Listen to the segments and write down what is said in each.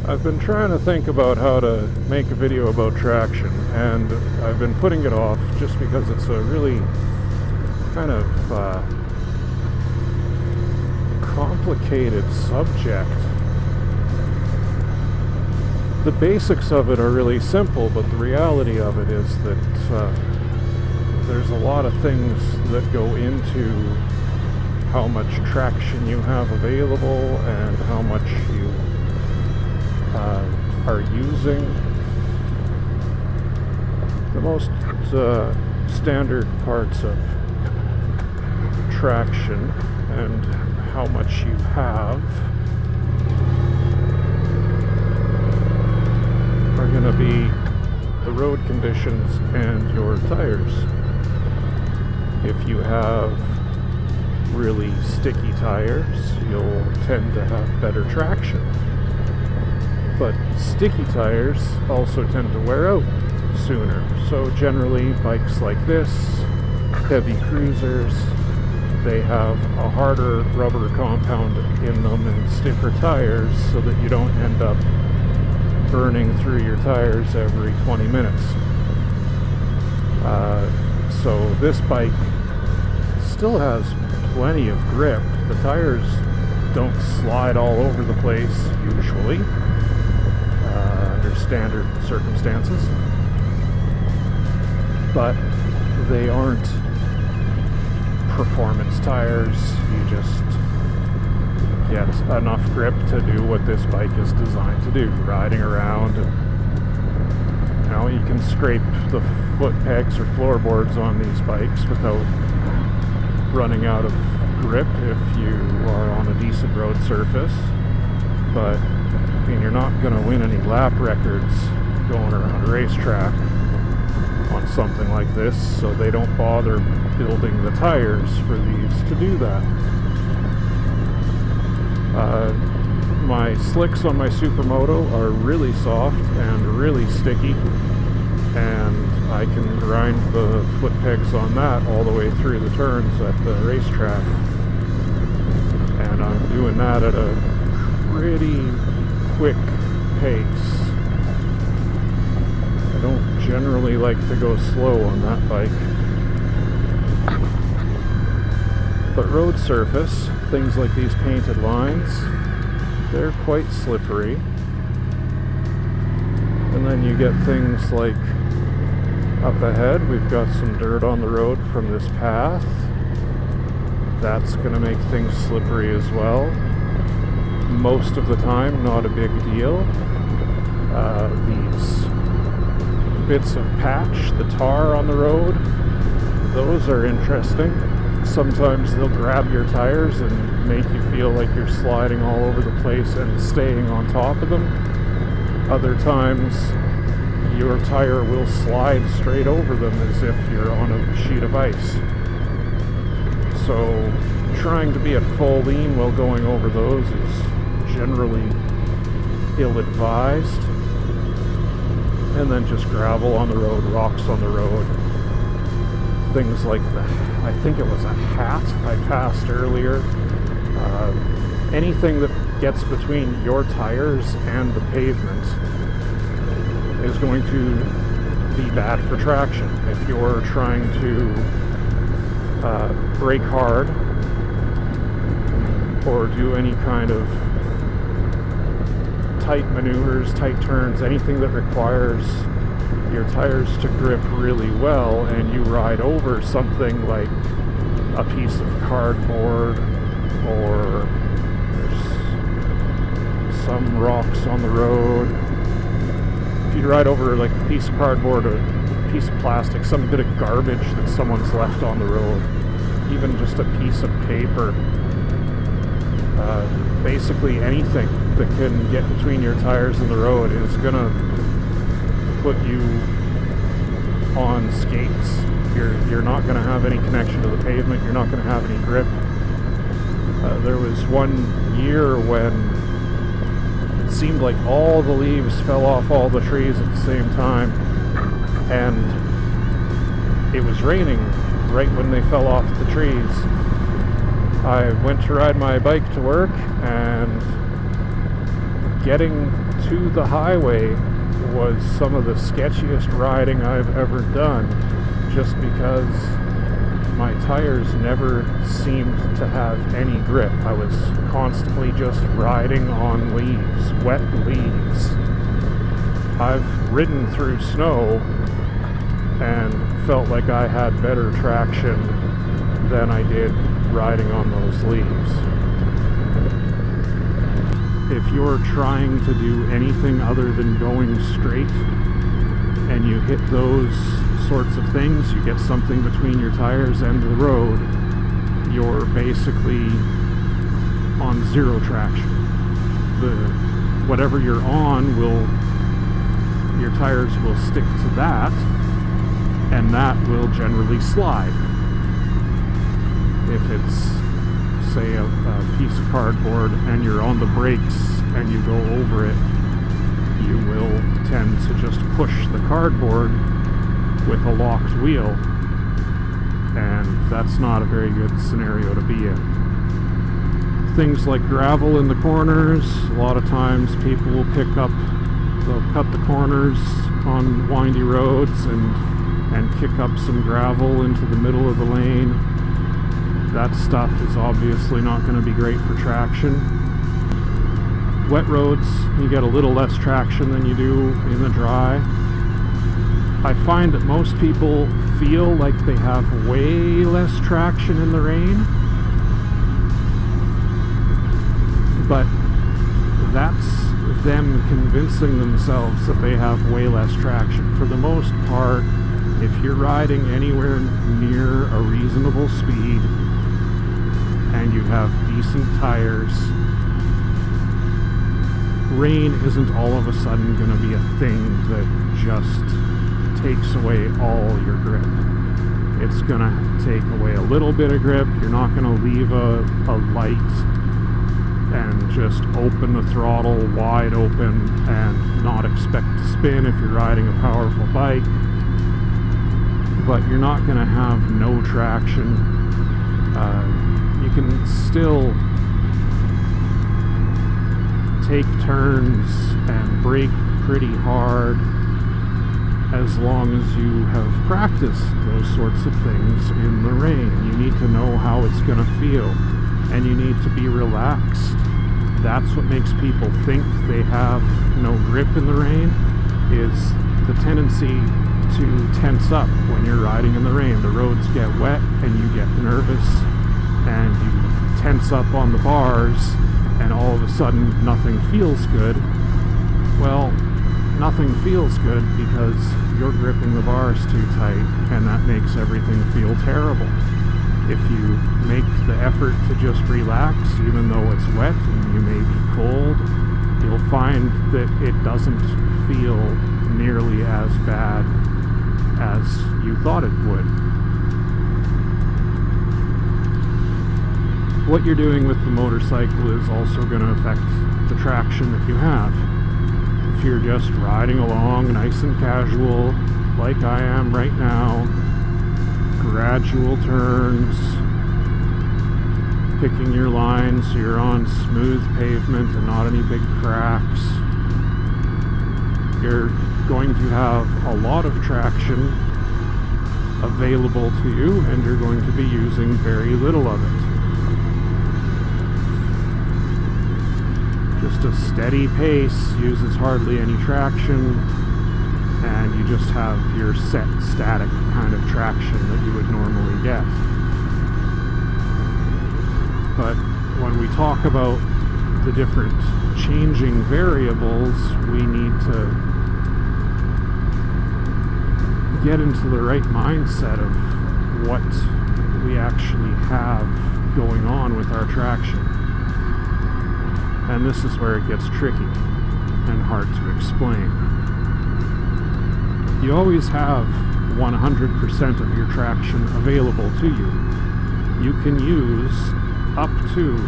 I've been trying to think about how to make a video about traction, and I've been putting it off just because it's a really kind of complicated subject. The basics of it are really simple, but the reality of it is that there's a lot of things that go into how much traction you have available and how much you are using. The most standard parts of traction and how much you have are going to be the road conditions and your tires. If you have really sticky tires, you'll tend to have better traction. But sticky tires also tend to wear out sooner. So generally, bikes like this, heavy cruisers, they have a harder rubber compound in them and stiffer tires so that you don't end up burning through your tires every 20 minutes. So this bike still has plenty of grip. The tires don't slide all over the place usually, under standard circumstances, but they aren't performance tires. You just get enough grip to do what this bike is designed to do, riding around. And, you can scrape the foot pegs or floorboards on these bikes without running out of grip if you are on a decent road surface. But I mean, you're not going to win any lap records going around a racetrack on something like this, so they don't bother building the tires for these to do that. My slicks on my Supermoto are really soft and really sticky, and I can grind the foot pegs on that all the way through the turns at the racetrack. And I'm doing that at a pretty quick pace. I don't generally like to go slow on that bike. But road surface, things like these painted lines, they're quite slippery. And then you get things like up ahead, we've got some dirt on the road from this path. That's going to make things slippery as well. Most of the time, not a big deal. These bits of patch, the tar on the road, those are interesting. Sometimes they'll grab your tires and make you feel like you're sliding all over the place and staying on top of them. Other times, your tire will slide straight over them as if you're on a sheet of ice. So trying to be at full lean while going over those is generally ill-advised. And then just gravel on the road, rocks on the road, things like that. I think it was a hat I passed earlier. Anything that gets between your tires and the pavement is going to be bad for traction. If you're trying to brake hard or do any kind of tight maneuvers, tight turns, anything that requires your tires to grip really well, and you ride over something like a piece of cardboard or there's some rocks on the road. If you ride over like a piece of cardboard or a piece of plastic, some bit of garbage that someone's left on the road, even just a piece of paper, basically anything that can get between your tires and the road is gonna put you on skates. You're not going to have any connection to the pavement. You're not going to have any grip. There was one year when it seemed like all the leaves fell off all the trees at the same time, and it was raining right when they fell off the trees. I went to ride my bike to work and getting to the highway was some of the sketchiest riding I've ever done, just because my tires never seemed to have any grip. I was constantly just riding on leaves, wet leaves. I've ridden through snow and felt like I had better traction than I did riding on those leaves. If you're trying to do anything other than going straight and you hit those sorts of things, you get something between your tires and the road, you're basically on zero traction. Whatever you're on your tires will stick to that, and that will generally slide. If it's, say, a piece of cardboard and you're on the brakes and you go over it, you will tend to just push the cardboard with a locked wheel, and that's not a very good scenario to be in. Things like gravel in the corners, a lot of times people will they'll cut the corners on windy roads and kick up some gravel into the middle of the lane. That stuff is obviously not going to be great for traction. Wet roads, you get a little less traction than you do in the dry. I find that most people feel like they have way less traction in the rain, but that's them convincing themselves that they have way less traction. For the most part, if you're riding anywhere near a reasonable speed and you have decent tires, rain isn't all of a sudden going to be a thing that just takes away all your grip. It's going to take away a little bit of grip. You're not going to leave a light and just open the throttle wide open and not expect to spin if you're riding a powerful bike. But you're not going to have no traction. You can still take turns and brake pretty hard as long as you have practiced those sorts of things in the rain. You need to know how it's going to feel, and you need to be relaxed. That's what makes people think they have no grip in the rain, is the tendency to tense up when you're riding in the rain. The roads get wet and you get nervous and you tense up on the bars, and all of a sudden nothing feels good. Well, nothing feels good because you're gripping the bars too tight, and that makes everything feel terrible. If you make the effort to just relax, even though it's wet and you may be cold, you'll find that it doesn't feel nearly as bad as you thought it would. What you're doing with the motorcycle is also going to affect the traction that you have. If you're just riding along nice and casual, like I am right now, gradual turns, picking your lines so you're on smooth pavement and not any big cracks, you're going to have a lot of traction available to you, and you're going to be using very little of it. Just a steady pace uses hardly any traction, and you just have your set, static kind of traction that you would normally get. But when we talk about the different changing variables, we need to get into the right mindset of what we actually have going on with our traction. And this is where it gets tricky and hard to explain. You always have 100% of your traction available to you. You can use up to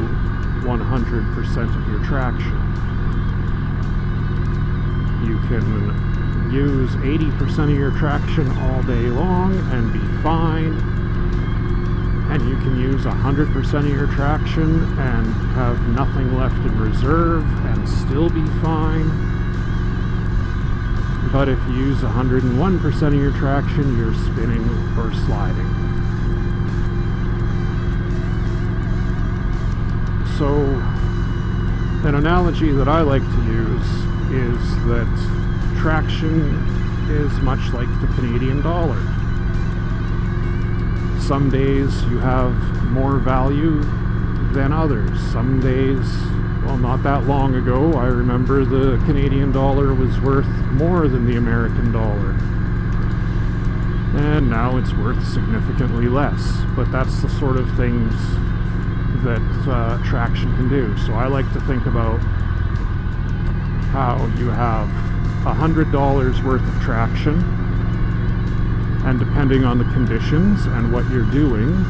100% of your traction. You can use 80% of your traction all day long and be fine. and you can use 100% of your traction and have nothing left in reserve and still be fine. But if you use 101% of your traction, you're spinning or sliding. So, an analogy that I like to use is that traction is much like the Canadian dollar. Some days you have more value than others. Some days, well, not that long ago, I remember the Canadian dollar was worth more than the American dollar. And now it's worth significantly less. But that's the sort of things that traction can do. So I like to think about how you have $100 worth of traction, and depending on the conditions and what you're doing,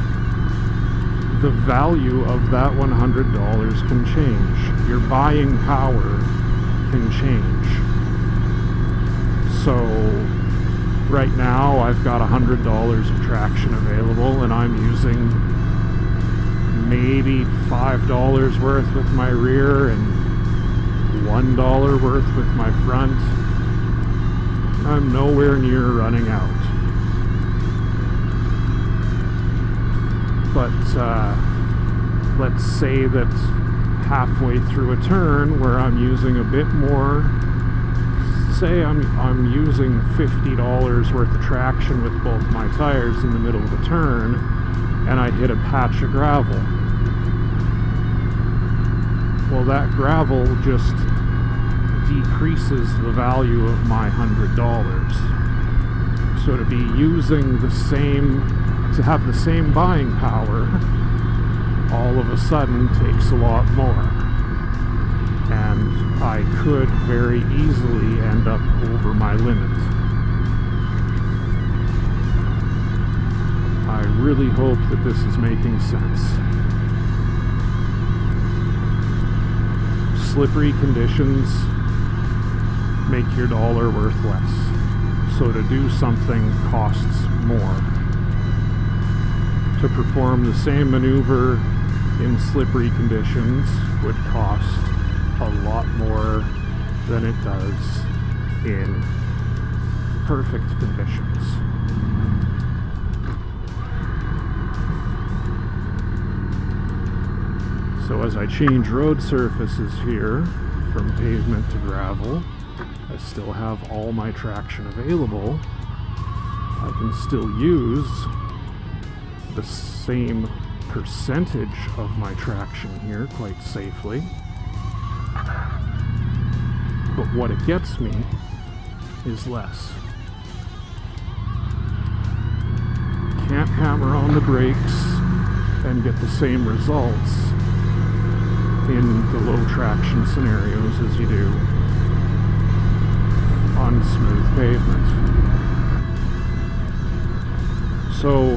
the value of that $100 can change. Your buying power can change. So right now I've got $100 of traction available, and I'm using maybe $5 worth with my rear and $1 worth with my front. I'm nowhere near running out. But let's say that halfway through a turn where I'm using a bit more, say I'm using $50 worth of traction with both my tires in the middle of the turn, and I hit a patch of gravel. Well, that gravel just decreases the value of my $100. So to be using the same, to have the same buying power, all of a sudden takes a lot more. And I could very easily end up over my limit. I really hope that this is making sense. Slippery conditions make your dollar worth less. So to do something costs more. To perform the same maneuver in slippery conditions would cost a lot more than it does in perfect conditions. So as I change road surfaces here from pavement to gravel, I still have all my traction available. I can still use the same percentage of my traction here quite safely. But what it gets me is less. Can't hammer on the brakes and get the same results in the low traction scenarios as you do on smooth pavement. So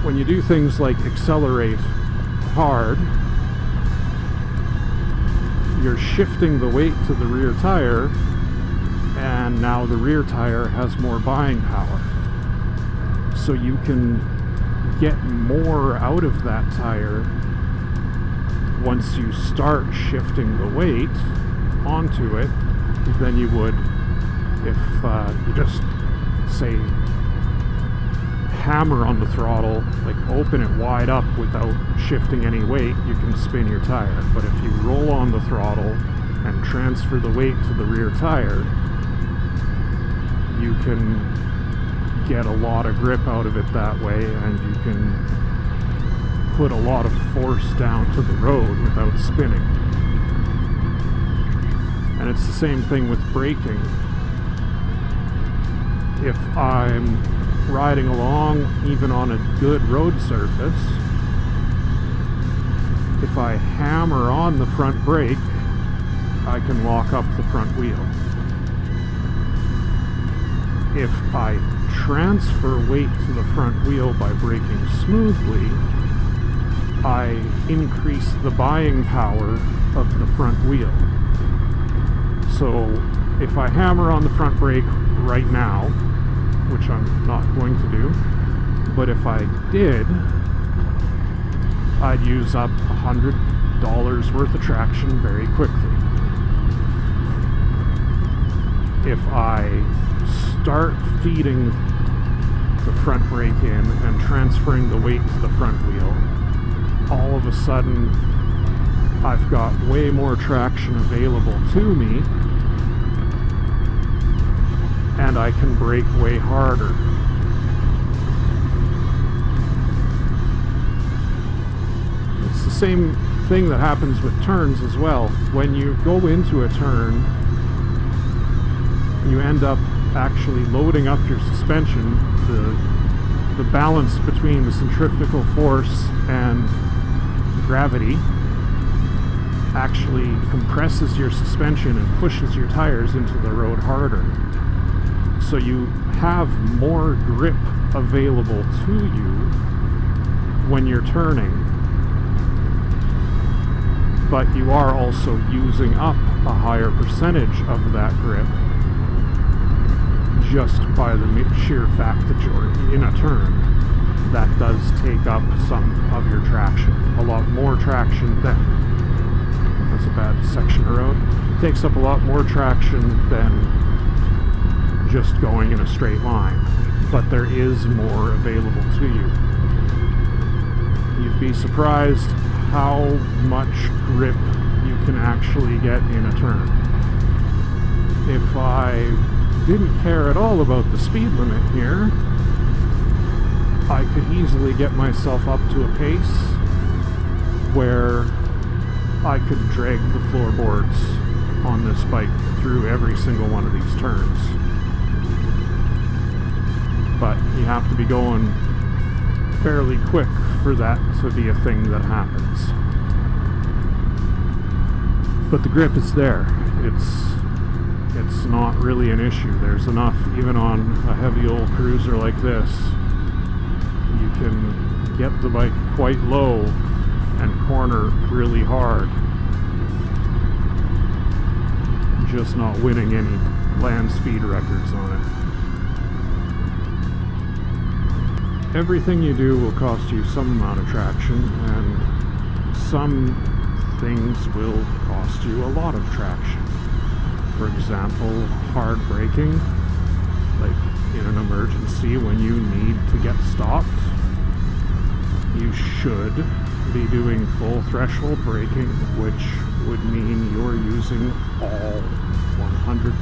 when you do things like accelerate hard, you're shifting the weight to the rear tire, and now the rear tire has more buying power. So you can get more out of that tire once you start shifting the weight onto it than you would if you just, say, hammer on the throttle, like open it wide up without shifting any weight. You can spin your tire. But if you roll on the throttle and transfer the weight to the rear tire, you can get a lot of grip out of it that way, and you can put a lot of force down to the road without spinning. And it's the same thing with braking. If I'm riding along, even on a good road surface, if I hammer on the front brake, I can lock up the front wheel. If I transfer weight to the front wheel by braking smoothly, I increase the buying power of the front wheel. So if I hammer on the front brake right now, which I'm not going to do, but if I did, I'd use up $100 worth of traction very quickly. If I start feeding the front brake in and transferring the weight to the front wheel, all of a sudden I've got way more traction available to me, and I can brake way harder. It's the same thing that happens with turns as well. When you go into a turn, you end up actually loading up your suspension. The balance between the centrifugal force and gravity actually compresses your suspension and pushes your tires into the road harder. So you have more grip available to you when you're turning, but you are also using up a higher percentage of that grip just by the sheer fact that you're in a turn. That does take up some of your traction. A lot more traction than... That's a bad section of road. Takes up a lot more traction than just going in a straight line. But there is more available to you. You'd be surprised how much grip you can actually get in a turn. If I didn't care at all about the speed limit here, I could easily get myself up to a pace where I could drag the floorboards on this bike through every single one of these turns. But you have to be going fairly quick for that to be a thing that happens. But the grip is there. It's not really an issue. There's enough, even on a heavy old cruiser like this, you can get the bike quite low and corner really hard, just not winning any land speed records on it. Everything you do will cost you some amount of traction, and some things will cost you a lot of traction. For example, hard braking, like in an emergency when you need to get stopped, you should be doing full threshold braking, which would mean you're using all 100%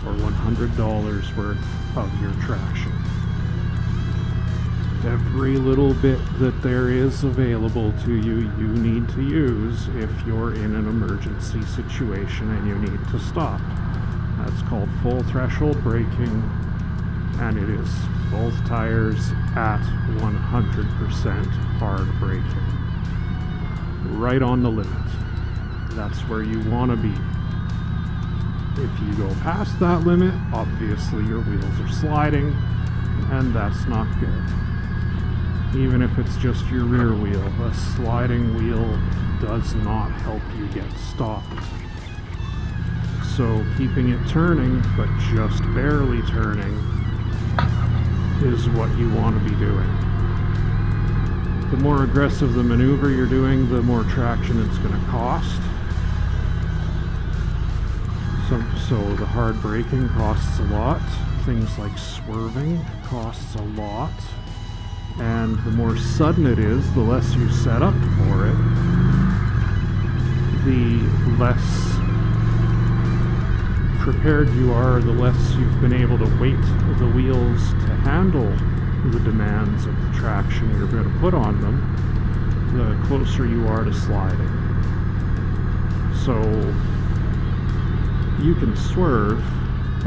or $100 worth of your traction. Every little bit that there is available to you, you need to use if you're in an emergency situation and you need to stop. That's called full threshold braking, and it is both tires at 100% hard braking. Right on the limit. That's where you want to be. If you go past that limit, obviously your wheels are sliding, and that's not good. Even if it's just your rear wheel, a sliding wheel does not help you get stopped. So keeping it turning, but just barely turning, is what you want to be doing. The more aggressive the maneuver you're doing, the more traction it's going to cost. So the hard braking costs a lot. Things like swerving costs a lot. And the more sudden it is, the less you set up for it, the less prepared you are, the less you've been able to weight the wheels to handle the demands of the traction you're going to put on them, the closer you are to sliding. So you can swerve,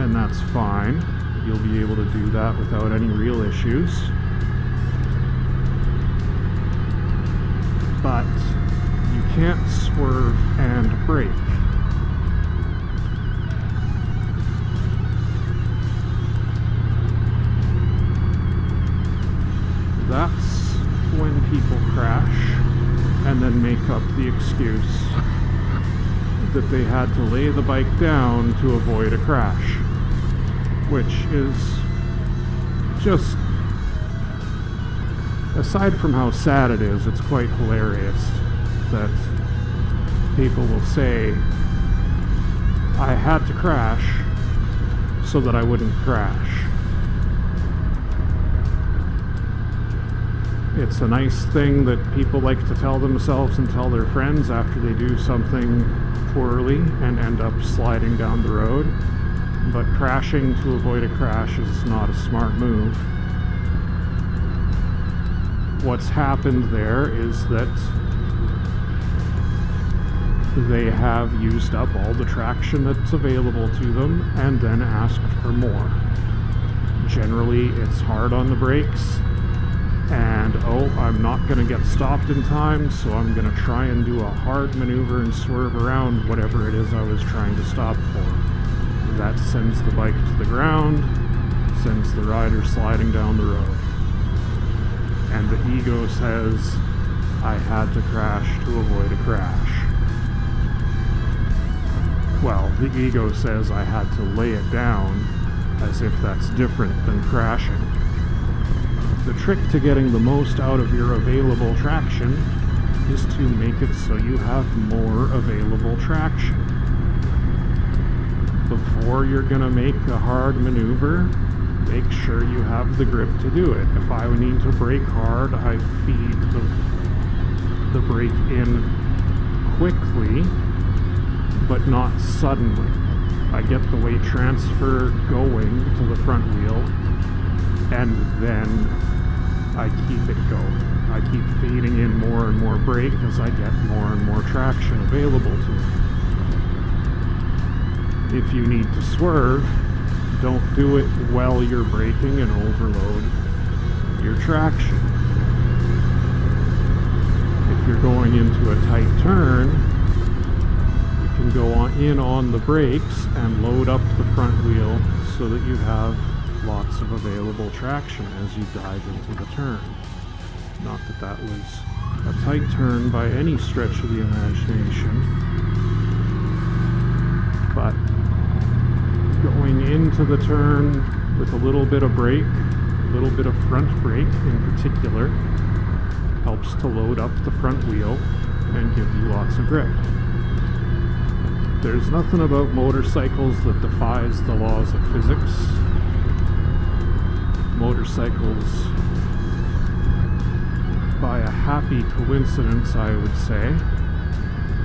and that's fine. You'll be able to do that without any real issues. But you can't swerve and brake. That's when people crash and then make up the excuse that they had to lay the bike down to avoid a crash, which is just aside from how sad it is, it's quite hilarious that people will say, I had to crash so that I wouldn't crash. It's a nice thing that people like to tell themselves and tell their friends after they do something poorly and end up sliding down the road, but crashing to avoid a crash is not a smart move. What's happened there is that they have used up all the traction that's available to them and then asked for more. Generally, it's hard on the brakes, and oh, I'm not going to get stopped in time, so I'm going to try and do a hard maneuver and swerve around whatever it is I was trying to stop for. That sends the bike to the ground, sends the rider sliding down the road. And the ego says, I had to crash to avoid a crash. Well, the ego says I had to lay it down, as if that's different than crashing. The trick to getting the most out of your available traction is to make it so you have more available traction. Before you're going to make a hard maneuver, make sure you have the grip to do it. If I need to brake hard, I feed the brake in quickly, but not suddenly. I get the weight transfer going to the front wheel, and then I keep it going. I keep feeding in more and more brake as I get more and more traction available to me. If you need to swerve, don't do it while you're braking and overload your traction. If you're going into a tight turn, you can go on the brakes and load up the front wheel so that you have lots of available traction as you dive into the turn. Not that that was a tight turn by any stretch of the imagination, but going into the turn with a little bit of brake, a little bit of front brake in particular, helps to load up the front wheel and give you lots of grip. There's nothing about motorcycles that defies the laws of physics. Motorcycles, by a happy coincidence, I would say,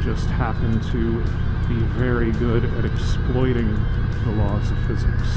just happen to be very good at exploiting the laws of physics.